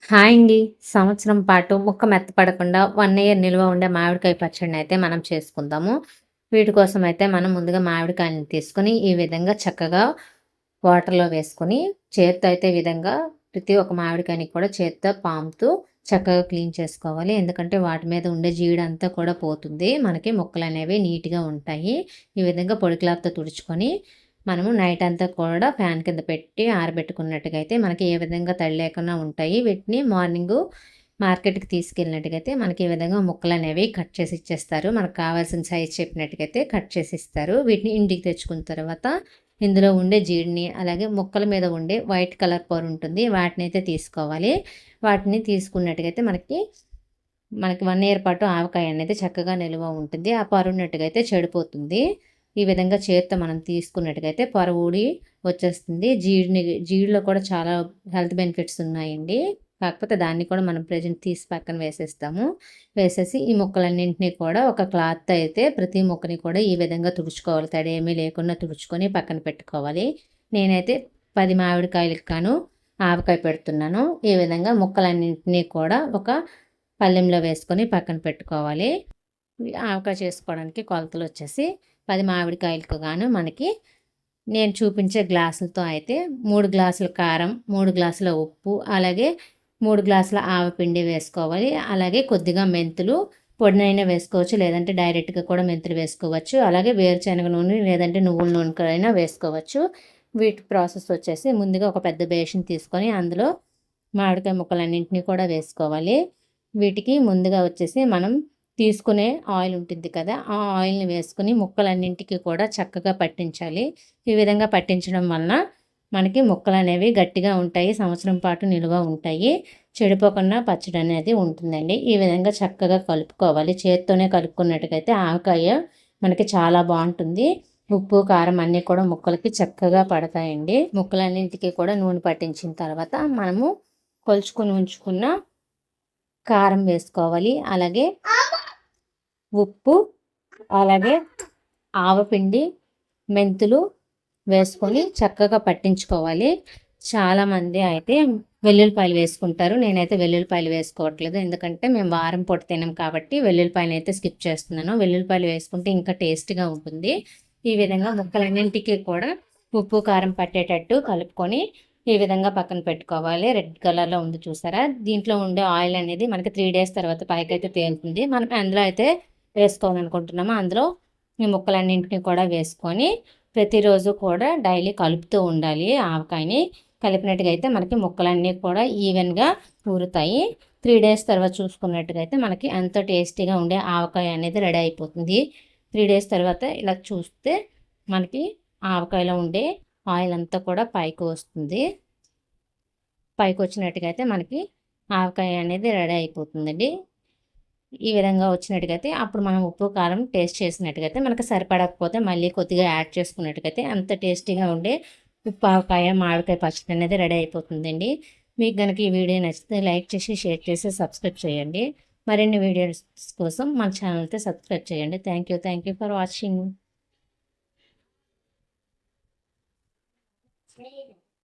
Hi అండి. సంవత్సరం పాటు ముక్క మెత్తపడకుండా 1 ఇయర్ నిల్వ ఉండే మామిడికాయ పచ్చడినైతే మనం చేసుకుందాము. వీటి కోసమైతే మనం ముందుగా మామిడికాయలను తీసుకొని, ఈ విధంగా చక్కగా వాటర్‌లో వేసుకొని, చేత్తో అయితే ఈ విధంగా ప్రతి ఒక్క మామిడికాయని కూడా చేత్తో పాముతూ చక్కగా క్లీన్ చేసుకోవాలి. ఎందుకంటే వాటి మీద ఉండే జీడంతా కూడా పోతుంది. మనకి ముక్కలనేవి నీట్‌గా ఉంటాయి. ఈ విధంగా పొడి క్లాత్‌తో తుడుచుకొని మనము నైట్ అంతా కూడా ఫ్యాన్ కింద పెట్టి ఆరబెట్టుకున్నట్టుగయితే మనకి ఏ విధంగా తడి లేకుండా ఉంటాయి. వీటిని మార్నింగు మార్కెట్‌కి తీసుకెళ్ళినట్టుగయితే మనకి ఈ విధంగా ముక్కలనేవి కట్ చేసి ఇచ్చేస్తారు. మనకు కావాల్సిన సైజ్ చెప్పినట్టుగయితే కట్ చేసి ఇస్తారు. వీటిని ఇంటికి తెచ్చుకున్న తర్వాత ఇందులో ఉండే జీడిని, అలాగే ముక్కల మీద ఉండే వైట్ కలర్ పొర ఉంటుంది. వాటినైతే తీసుకోవాలి. వాటిని తీసుకున్నట్టుగయితే మనకి 1 ఇయర్ పాటు ఆవకాయ అనేది చక్కగా నిల్వ ఉంటుంది. ఆ పొర ఉన్నట్టుగయితే చెడిపోతుంది. ఈ విధంగా చేత్తో మనం తీసుకున్నట్టుగయితే పొర ఊడి వచ్చేస్తుంది. జీడిలో కూడా చాలా హెల్త్ బెనిఫిట్స్ ఉన్నాయండి. కాకపోతే దాన్ని కూడా మనం ప్రెజెంట్ తీసి పక్కన వేసేస్తాము. వేసేసి ఈ ముక్కలన్నింటినీ కూడా ఒక క్లాత్‌తో అయితే ప్రతి ముక్కని కూడా ఈ విధంగా తుడుచుకోవాలి. తడి ఏమీ లేకుండా తుడుచుకొని పక్కన పెట్టుకోవాలి. నేనైతే 10 మామిడికాయలకు గాను ఆవకాయ పెడుతున్నాను. ఈ విధంగా ముక్కలన్నింటినీ కూడా ఒక పళ్ళెంలో వేసుకొని పక్కన పెట్టుకోవాలి. ఆవకాయ చేసుకోవడానికి కొలతలొచ్చేసి 10 మామిడికాయలకు గాను మనకి నేను చూపించే గ్లాసులతో అయితే 3 గ్లాసుల కారం, 3 గ్లాసుల ఉప్పు, అలాగే 3 గ్లాసుల ఆవపిండి వేసుకోవాలి. అలాగే కొద్దిగా మెంతులు పొడినైనా వేసుకోవచ్చు, లేదంటే డైరెక్ట్‌గా కూడా మెంతులు వేసుకోవచ్చు. అలాగే వేరుశనగ నూనె లేదంటే నువ్వుల నూనెకైనా వేసుకోవచ్చు. వీటి ప్రాసెస్ వచ్చేసి ముందుగా ఒక పెద్ద బేషన్ తీసుకొని అందులో మామిడికాయ ముక్కలన్నింటినీ కూడా వేసుకోవాలి. వీటికి ముందుగా వచ్చేసి మనం తీసుకునే ఆయిల్ ఉంటుంది కదా! ఆ ఆయిల్‌ని వేసుకొని ముక్కలన్నింటికి కూడా చక్కగా పట్టించాలి. ఈ విధంగా పట్టించడం వలన మనకి ముక్కలనేవి గట్టిగా ఉంటాయి. సంవత్సరం పాటు నిలువ ఉంటాయి. చెడిపోకుండా పచ్చడి అనేది ఉంటుందండి. ఈ విధంగా చక్కగా కలుపుకోవాలి. చేత్తోనే కలుపుకున్నట్టుగయితే ఆవకాయ మనకి చాలా బావుంటుంది. ఉప్పు, కారం అన్నీ కూడా ముక్కలకి చక్కగా పడతాయండి. ముక్కలన్నింటికి కూడా నూనె పట్టించిన తర్వాత మనము కొలుచుకొని ఉంచుకున్న కారం వేసుకోవాలి. అలాగే ఉప్పు, అలాగే ఆవపిండి, మెంతులు వేసుకొని చక్కగా పట్టించుకోవాలి. చాలామంది అయితే వెల్లుల్లిపాయలు వేసుకుంటారు. నేనైతే వెల్లుల్లిపాయలు వేసుకోవట్లేదు. ఎందుకంటే మేము వారం పూట తినం కాబట్టి వెల్లుల్లిపాయలనైతే స్కిప్ చేస్తున్నాను. వెల్లుల్లిపాయలు వేసుకుంటే ఇంకా టేస్ట్‌గా ఉంటుంది. ఈ విధంగా ముక్కలన్నింటికి కూడా ఉప్పు, కారం పట్టేటట్టు కలుపుకొని ఈ విధంగా పక్కన పెట్టుకోవాలి. రెడ్ కలర్‌లో ఉంది చూసారా? దీంట్లో ఉండే ఆయిల్ అనేది మనకి 3 డేస్ తర్వాత పైకైతే తేలుతుంది. మనం అందులో అయితే వేసుకోవాలనుకుంటున్నామో అందులో ఈ ముక్కలన్నింటినీ కూడా వేసుకొని ప్రతిరోజు కూడా డైలీ కలుపుతూ ఉండాలి ఆవకాయని. కలిపినట్టుగా అయితే మనకి ముక్కలన్నీ కూడా ఈవెన్‌గా ఊరుతాయి. 3 డేస్ తర్వాత చూసుకున్నట్టుగయితే మనకి ఎంతో టేస్టీగా ఉండే ఆవకాయ అనేది రెడీ అయిపోతుంది. 3 డేస్ తర్వాత ఇలా చూస్తే మనకి ఆవకాయలో ఉండే ఆయిల్ అంతా కూడా పైకి వస్తుంది. పైకొచ్చినట్టుగా అయితే మనకి ఆవకాయ అనేది రెడీ అయిపోతుందండి. ఈ విధంగా వచ్చినట్టుగయితే అప్పుడు మనం ఉప్పు, కారం టేస్ట్ చేసినట్టుగయితే మనకు సరిపడకపోతే మళ్ళీ కొద్దిగా యాడ్ చేసుకున్నట్టుగయితే అంత టేస్టీగా ఉండే ఉప్పు ఆవకాయ, మామిడికాయ పచ్చడి అనేది రెడీ అయిపోతుందండి. మీకు గనుక ఈ వీడియో నచ్చితే లైక్ చేసి, షేర్ చేసి, సబ్స్క్రైబ్ చేయండి. మరిన్ని వీడియోస్ కోసం మన ఛానల్‌తో సబ్స్క్రైబ్ చేయండి. Thank you for watching.